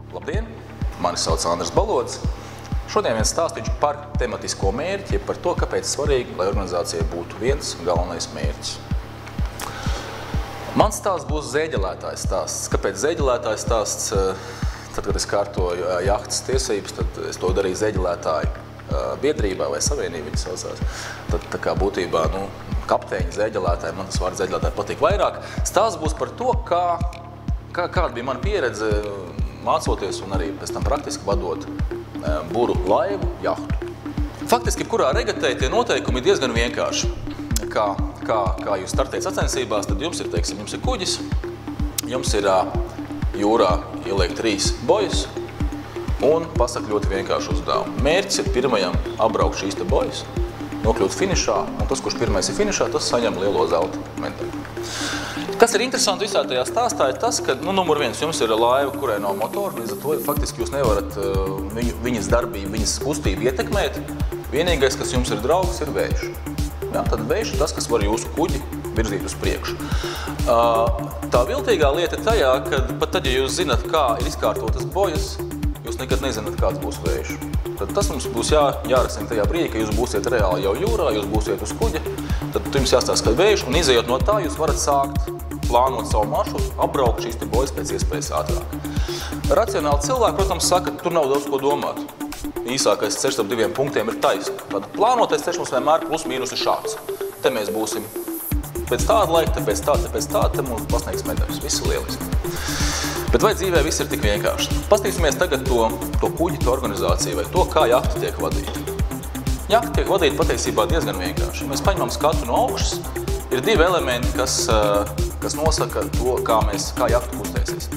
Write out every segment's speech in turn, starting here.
Labdien! Mani sauc Andris Balodis. Šodien viens stāstīšu par tematisko mērķi, jeb par to, kāpēc svarīgi, lai organizācijai būtu viens galvenais mērķis. Mans stāsts būs zēģelētājs stāsts. Kāpēc zēģelētājs stāsts? Tad, kad es kārtoju jahtas tiesības, tad es to darīju zēģelētāju biedrībā vai savienībā viņi saucās. Tad tā kā būtībā, kapteiņi zēģelētāji, man tas vārds zēģelētāji patīk vairāk. Stāsts būs par to, kāda bija mana pieredze mācoties un arī pēc tam praktiski vadot buru laivu jahtu. Faktiski, kurā regatē tie noteikumi ir diezgan vienkārši. Kā jūs startējat sacensībās, tad jums ir, teiksim, jums ir kuģis, jums ir jūrā ieliek 3 bojas un pasaka ļoti vienkārši uzdevumu. Mērķis ir pirmajam apbraukt šīs te bojas, nokļūt finišā, un tas, kurš pirmais ir finišā, tas saņem lielo zelta medaļu. Kas ir interesanti visā tajā stāstā, ir tas, ka, numur 1, jums ir laiva, kurai nav motora, līdz ar to faktiski jūs nevarat viņas darbību, viņas kustību ietekmēt. Vienīgais, kas jums ir draugs, ir vējš. Ja, tad vējš ir tas, kas var jūsu kuģi virzīt uz priekšu. Tā viltīgā lieta ir tajā, ka pat tad, ja jūs zinat, kā ir izkārtotas bojas, jūs nekad nezināt, kāds būs vējš. Tad tas mums būs jārisina tajā brīdī, ka jūs būsiet reāli jau jūrā, jūs būsiet uz kuģa, tad jums jāstāsta, ka vējš, un izejot no tā, jūs varat sākt plānot savu maršrutu, apbraukt šīs te bojas pēc iespējas ātrāk. Racionāli cilvēki, protams, saka, tur nav daudz ko domāt. Īsākais ceļš starp 2 punktiem ir taisni. Tad plānotais ceļš mums vienmēr plus mīnus ir šāds. Te mēs būsim pēc tāda laika, te pēc tāda, te mums pasniegs medaļas. Viss ir lieliski. Bet vai dzīvē viss ir tik vienkārši? Pastīsimies tagad to kuģi, to organizāciju vai to, kā jahta tiek vadīta. Jahta tiek vadīta patiesībā diezgan vienkārši. Ja mēs paņemam skatu no augšas, ir 2 elementi, kas nosaka to, kā jahta kustēsies.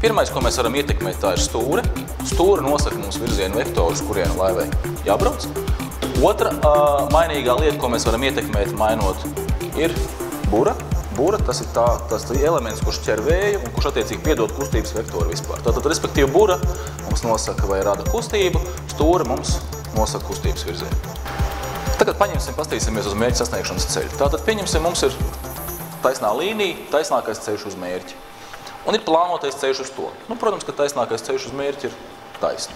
Pirmais, ko mēs varam ietekmēt, tā ir stūre. Stūre nosaka mums virzienu vektoru, uz kurienu laivai jābrauc. Otra mainīgā lieta, ko mēs varam ietekmēt, mainot, ir bura. Bura, tas ir elements, kurš ķer vēju un kurš attiecīgi piedod kustības vektoru vispār. Tātad, respektīvi, bura mums nosaka vai rada kustību, stūre mums nosaka kustības virzienu. Tagad pastīsimies uz mērķa sasniegšanas ceļu. Tātad, pieņemsim, mums ir taisnā līnija, taisnākais ceļš uz mērķi. Un ir plānotais ceļš uz to. Protams, ka taisnākais ceļš uz mērķi ir taisni.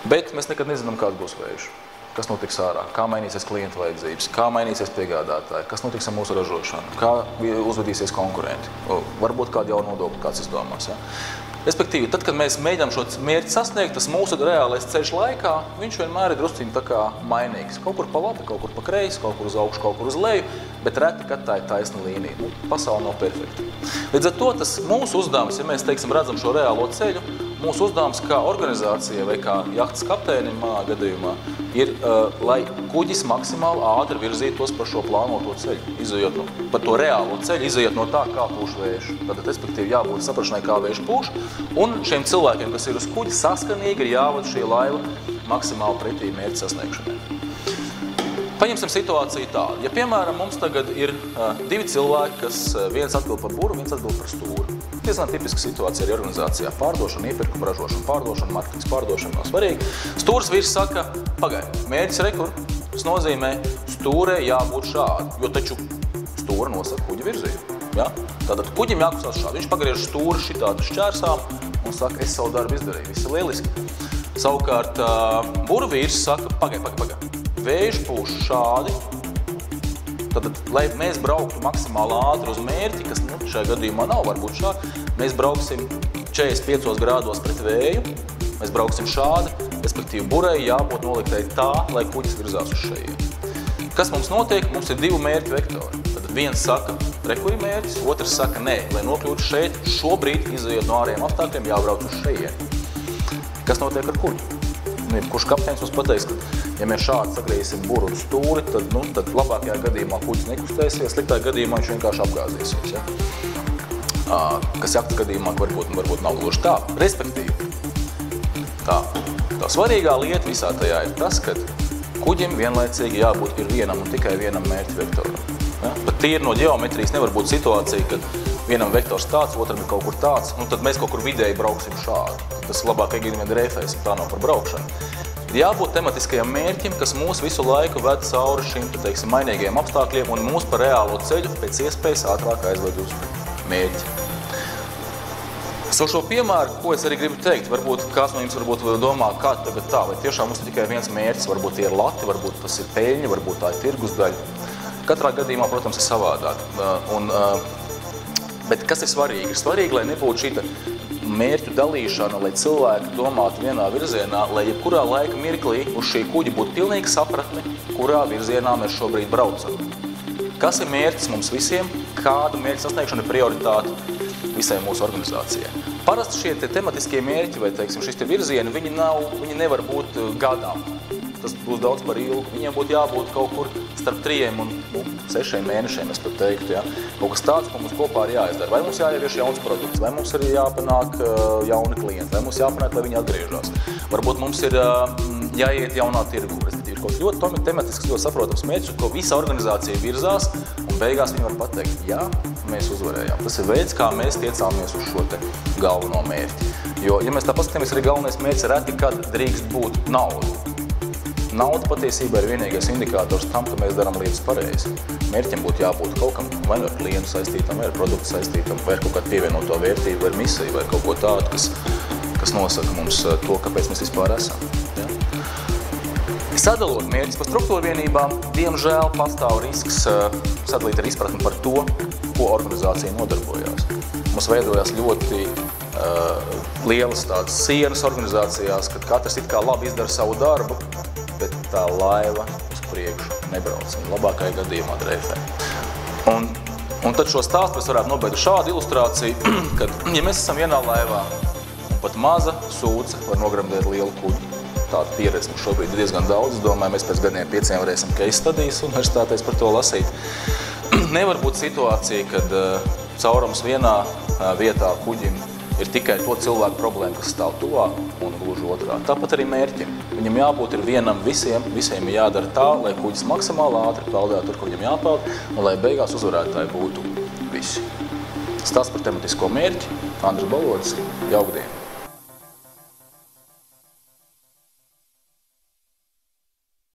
Bet mēs nekad nezinām, kāds būs vējš. Kas notiks ārā, kā mainīsies klientu vajadzības, kā mainīsies piegādātāji, kas notiks ar mūsu ražošanu, kā uzvedīsies konkurenti. Varbūt kādu jaunu nodokli kāds izdomās. Ja? Respektīvi, tad, kad mēs mēģinām šo mērķi sasniegt, tas mūsu reālais ceļš laikā, viņš vienmēr ir drusciņi tā kā mainīgs. Kaut kur pa labi, kaut kur pa kreisi, kaut kur uz augšu, kaut kur uz leju, bet reti, kad tā ir taisna līnija. Pasaule nav perfekta. Līdz ar to tas mūsu uzdevums, ja mēs, teiksim, redzam šo reālo ceļu, mūsu uzdevums kā organizācija vai kā jahtas kapteinim manā gadījumā ir, lai kuģis maksimāli ātri virzītos par šo plānoto ceļu, izejot par to reālo ceļu, izejot no tā, kā pūš vējš. Tad, respektīvi, jābūt saprašanai, kā vējš pūš, un šiem cilvēkiem, kas ir uz kuģi, saskanīgi ir jāvada šī laiva maksimāli pretī mērķa sasniegšanai. Paņemsim situāciju tādu. Ja, piemēram, mums tagad ir 2 cilvēki, kas viens atbild par buru, viens atbild par stūri. Diezgan tipiska situācija arī organizācijā. Pārdošana, iepirkuma, ražošana, pārdošana, marketings, pārdošana nav svarīgi. Stūras vīrs saka, pagaidi, mērķis rekur, tas nozīmē stūrē jābūt šādi, jo taču stūra nosaka kuģi virzību. Ja? Tātad kuģim jākustās šādi. Viņš pagriež stūri šitādu šķērsām un saka, es savu darbu izdarīju, viss ir lieliski. Savukārt, burvīrs saka, pagaidi. Vējš pūš šādi, tad, lai mēs brauktu maksimāli ātri uz mērķi, kas šajā gadījumā nav varbūt šādi, mēs brauksim 45 grādos pret vēju, mēs brauksim šādi, respektīvi burai jābūt noliktei tā, lai kuģis virzās uz šejienu. Kas mums notiek? Mums ir 2 mērķu vektori. Tad viens saka, rekur ir mērķis, otrs saka, nē, lai nokļūtu šeit, šobrīd, izejot no ārējiem apstākļiem, jābrauc uz šejienu. Kas notiek ar kuģi? Kurš kapteinis mums pateiks, ka, ja mēs šādi sagriezīsim buru un stūri, tad labākajā gadījumā kuģis nekustēsies, sliktākajā gadījumā viņš vienkārši apgāzīsies. Ja? Kas jahtas gadījumā varbūt nav gluži tā. Respektīvi, tā svarīgā lieta visā tajā ir tas, ka kuģim vienlaicīgi jābūt ir vienam un tikai vienam mērķa vektoram. Ja? Bet tīri no ģeometrijas nevar būt situācija, ka vienam vektors tāds, otram ir kaut kur tāds, tad mēs kaut kur vidēji brauksim šādi. Tas labāk gadījumā dreifēsim, tā nav par braukšanu. Ir jābūt tematiskajam mērķim, kas mūs visu laiku ved cauri šim, teiksim, mainīgajiem apstākļiem un mūs par reālo ceļu pēc iespējas ātrāk aizved uz mērķi. Šo piemēru, ko es arī gribu teikt, varbūt kāds no jums domā, kā tagad tā, vai tiešām mums ir tikai viens mērķis, varbūt tie ir lati, varbūt tas ir peļņa, varbūt tā ir tirgus daļa. Katrā gadījumā, protams, ir savādāk. Bet kas ir svarīgi? Ir svarīgi, lai nebūtu šī mērķu dalīšana, lai cilvēki domātu vienā virzienā, lai jebkurā laika mirklī uz šī kuģa būtu pilnīga sapratne, kurā virzienā mēs šobrīd braucam. Kas ir mērķis mums visiem? Kāda mērķa sasniegšana ir prioritāte visai mūsu organizācijai? Parasti šie tematiskie mērķi vai, teiksim, šis virzieni, viņi nevar būt gadām. Tas būs daudz par ilgu. Viņiem būtu jābūt kaut kur starp 3 un 6 mēnešiem, es pat teiktu. Ja? Kaut kas tāds, ko mums kopā ir jāizdara. Vai mums jāievieš jauns produkts, vai mums ir jāpanāk jauni klienti, vai mums jāpanāk, lai viņi atgriežas. Varbūt mums ir jāiet jaunā tirgu. Ir kaut ļoti tematisks, ļoti saprotams mērķis, ko visa organizācija virzās, un beigās viņi var pateikt, jā, mēs uzvarējām. Tas ir veids, kā mēs tiecāmies uz šo te galveno mērķi. Jo, ja mēs tā paskatāmies, arī galvenais mērķis reti, kad drīkst būt nauda. Nauda patiesībā ir vienīgais indikators tam, ka mēs darām lietas pareizi. Mērķim būtu jābūt kaut kam, vai ar klientu saistītam, vai ar produktu saistītam, vai ar kaut kādu pievienoto vērtību, vai ar misiju, vai kaut ko tādu, kas nosaka mums to, kāpēc mēs vispār esam. Ja? Sadalot mērķis pa struktūra vienībām, diemžēl pastāv risks sadalīt ar izpratni par to, ko organizācija nodarbojās. Mums veidojās ļoti lielas tādas sienas organizācijās, kad katrs it kā labi izdara savu darbu, bet tā laiva uz priekšu nebrauc, un labākajā gadījumā dreifē. Un tad šo stāstu mēs varētu nobeigt šādu ilustrāciju, kad, ja mēs esam vienā laivā, un pat maza sūce var nogremdēt lielu kuģi. Tāda pieredze mums šobrīd ir diezgan daudz. Es domāju, mēs pēc gadiem 5 varēsim case studijas universitātēs par to lasīt. Nevar būt situācija, kad caurums vienā vietā kuģim ir tikai to cilvēku problēma, kas stāv tuvāk un gluži otrā. Tāpat arī mērķim. Viņam jābūt ir vienam visiem ir jādara tā, lai kuģis maksimāli ātri peldētu tur, kur viņam jāpeld, un lai beigās uzvarētāji būtu visi. Stāsts par tematisko mērķi. Andris Balodis, jauku dienu!